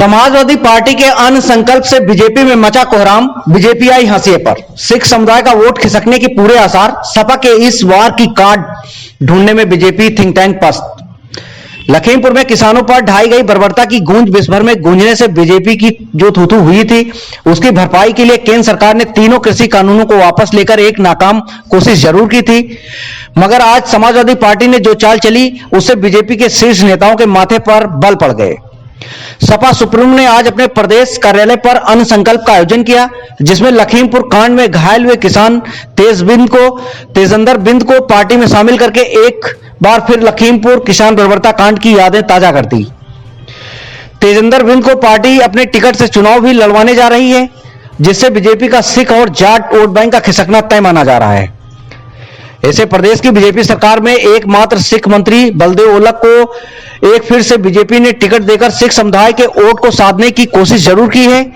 Samajwadi party के अन्य संकल्प से बीजेपी में मचा कोहराम, बीजेपी आई हंसिए पर। सिख समुदाय का वोट खिसकने के पूरे आसार, सपा के इस वार की काट ढूंढने में बीजेपी थिंक टैंक पस्त। लखीमपुर में किसानों पर ढाई गई बर्बरता की गूंज विश्वभर में गूंजने से बीजेपी की जो थूथू हुई थी, उसकी भरपाई के लिए केंद्र सरकार ने तीनों कृषि कानूनों को वापस लेकर एक नाकाम कोशिश जरूर की थी, मगर आज समाजवादी पार्टी ने जो चाल चली उससे बीजेपी के शीर्ष नेताओं के माथे पर बल पड़ गए। सपा सुप्रीमो ने आज अपने प्रदेश कार्यालय पर अन्न संकल्प का आयोजन किया, जिसमें लखीमपुर कांड में घायल हुए किसान तेजिंदर बिंद को पार्टी में शामिल करके एक बार फिर लखीमपुर किसान बर्बरता कांड की यादें ताजा कर दी। तेजिंदर बिंद को पार्टी अपने टिकट से चुनाव भी लड़वाने जा रही है, जिससे बीजेपी का सिख और जाट वोट बैंक का खिसकना तय माना जा रहा है। ऐसे प्रदेश की बीजेपी सरकार में एकमात्र सिख मंत्री बलदेव ओलख को एक फिर से बीजेपी ने टिकट देकर सिख समुदाय के वोट को साधने की कोशिश जरूर की है,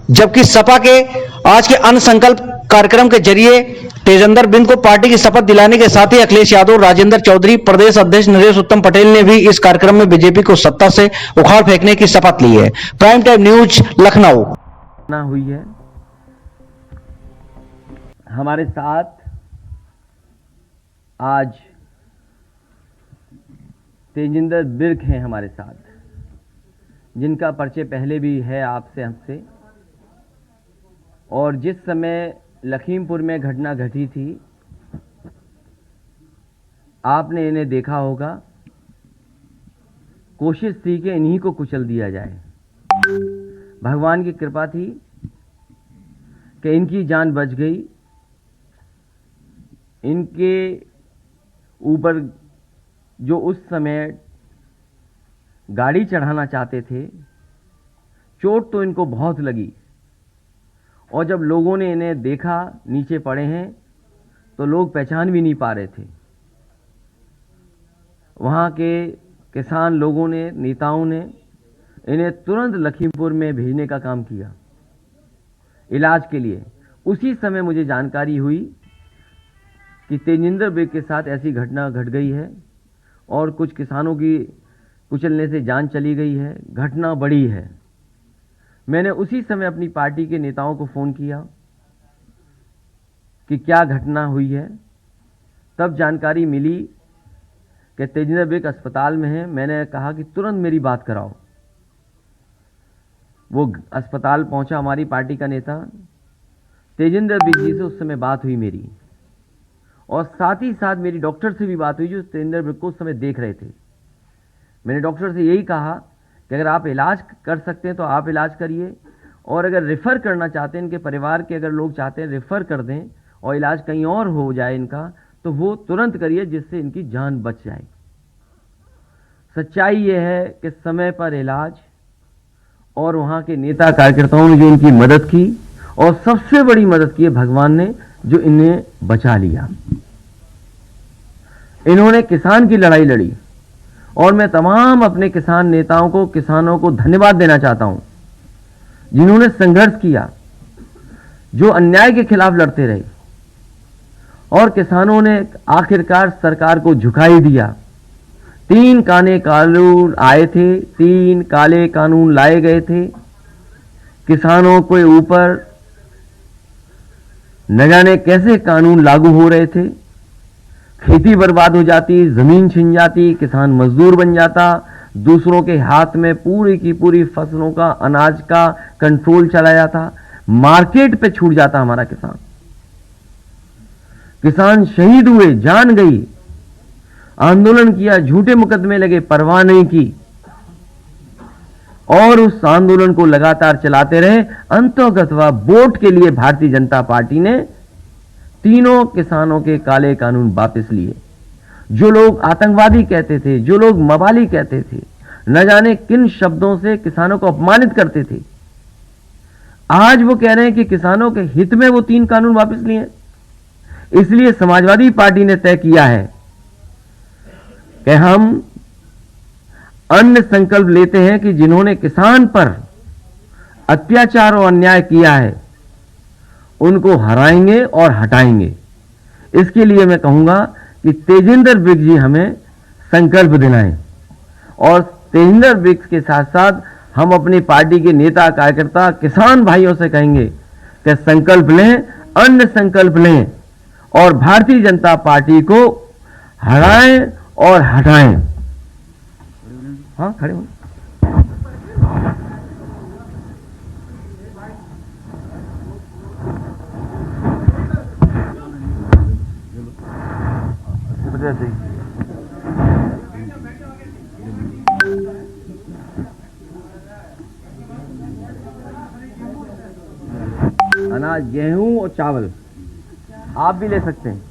जबकि सपा के आज के अन्न संकल्प कार्यक्रम के जरिए तेजिंदर बिंद को पार्टी की शपथ दिलाने के साथ ही अखिलेश यादव, राजेंद्र चौधरी, प्रदेश अध्यक्ष नरेश उत्तम पटेल ने भी इस कार्यक्रम में बीजेपी को सत्ता से उखाड़ फेंकने की शपथ ली है। प्राइम टाइम न्यूज लखनऊ हुई है। हमारे साथ आज तेजिंदर बिर्क हैं हमारे साथ, जिनका परिचय पहले भी है आपसे हमसे, और जिस समय लखीमपुर में घटना घटी थी आपने इन्हें देखा होगा। कोशिश थी कि इन्हीं को कुचल दिया जाए। भगवान की कृपा थी कि इनकी जान बच गई। इनके ऊपर जो उस समय गाड़ी चढ़ाना चाहते थे, चोट तो इनको बहुत लगी, और जब लोगों ने इन्हें देखा नीचे पड़े हैं तो लोग पहचान भी नहीं पा रहे थे। वहाँ के किसान लोगों ने, नेताओं ने इन्हें तुरंत लखीमपुर में भेजने का काम किया इलाज के लिए। उसी समय मुझे जानकारी हुई कि तेजिंदर बिर्क के साथ ऐसी घटना घट गई है और कुछ किसानों की कुचलने से जान चली गई है। घटना बड़ी है। मैंने उसी समय अपनी पार्टी के नेताओं को फ़ोन किया कि क्या घटना हुई है। तब जानकारी मिली कि तेजिंदर बिर्क अस्पताल में है। मैंने कहा कि तुरंत मेरी बात कराओ। वो अस्पताल पहुंचा हमारी पार्टी का नेता। तेजिंदर बिर्क जी से उस समय बात हुई मेरी, और साथ ही साथ मेरी डॉक्टर से भी बात हुई जो तेजिंदर बिर्क को उस समय देख रहे थे। मैंने डॉक्टर से यही कहा कि अगर आप इलाज कर सकते हैं तो आप इलाज करिए, और अगर रेफ़र करना चाहते हैं, इनके परिवार के अगर लोग चाहते हैं रेफ़र कर दें और इलाज कहीं और हो जाए इनका, तो वो तुरंत करिए, जिससे इनकी जान बच जाए। सच्चाई ये है कि समय पर इलाज और वहाँ के नेता कार्यकर्ताओं ने जो इनकी मदद की, और सबसे बड़ी मदद की है भगवान ने, जो इन्हें बचा लिया। इन्होंने किसान की लड़ाई लड़ी, और मैं तमाम अपने किसान नेताओं को, किसानों को धन्यवाद देना चाहता हूं, जिन्होंने संघर्ष किया, जो अन्याय के खिलाफ लड़ते रहे, और किसानों ने आखिरकार सरकार को झुका ही दिया। 3 काले कानून आए थे, 3 काले कानून लाए गए थे। किसानों के ऊपर न जाने कैसे कानून लागू हो रहे थे। खेती बर्बाद हो जाती, जमीन छिन जाती, किसान मजदूर बन जाता, दूसरों के हाथ में पूरी की पूरी फसलों का, अनाज का कंट्रोल चला जाता, मार्केट पे छूट जाता हमारा किसान। किसान शहीद हुए, जान गई, आंदोलन किया, झूठे मुकदमे लगे, परवाह नहीं की, और उस आंदोलन को लगातार चलाते रहे। अंततः वोट के लिए भारतीय जनता पार्टी ने तीनों किसानों के काले कानून वापस लिए। जो लोग आतंकवादी कहते थे, जो लोग मवाली कहते थे, न जाने किन शब्दों से किसानों को अपमानित करते थे, आज वो कह रहे हैं कि किसानों के हित में वो 3 कानून वापस लिए। इसलिए समाजवादी पार्टी ने तय किया है कि हम अन्य संकल्प लेते हैं कि जिन्होंने किसान पर अत्याचार और अन्याय किया है उनको हराएंगे और हटाएंगे। इसके लिए मैं कहूंगा कि तेजिंदर बिर्क जी हमें संकल्प दिलाएं, और तेजिंदर बिर्क के साथ साथ हम अपनी पार्टी के नेता कार्यकर्ता किसान भाइयों से कहेंगे कि संकल्प लें, अन्न संकल्प लें और भारतीय जनता पार्टी को हराएं और हटाएं। हाँ, खड़े हो। अनाज, गेहूं और चावल आप भी ले सकते हैं।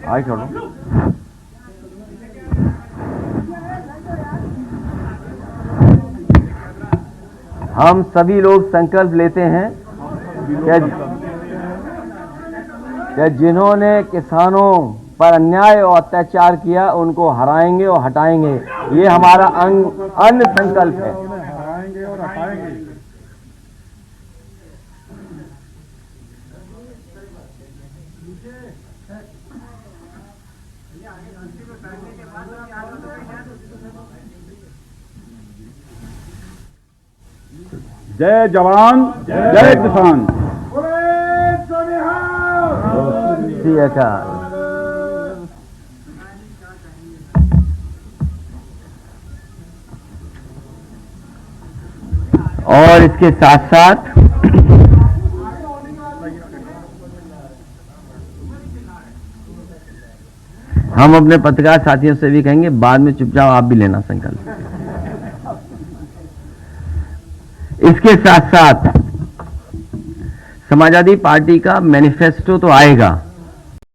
आगे छोड़ो। हम सभी लोग संकल्प लेते हैं कि जिन्होंने किसानों पर अन्याय और अत्याचार किया उनको हराएंगे और हटाएंगे। ये हमारा अन्न संकल्प है। हराएंगे और हटाएंगे। जय जवान, जय किसान। श्री अकाल। और इसके साथ साथ हम अपने पत्रकार साथियों से भी कहेंगे बाद में चुपचाप आप भी लेना संकल्प। इसके साथ साथ समाजवादी पार्टी का मैनिफेस्टो तो आएगा,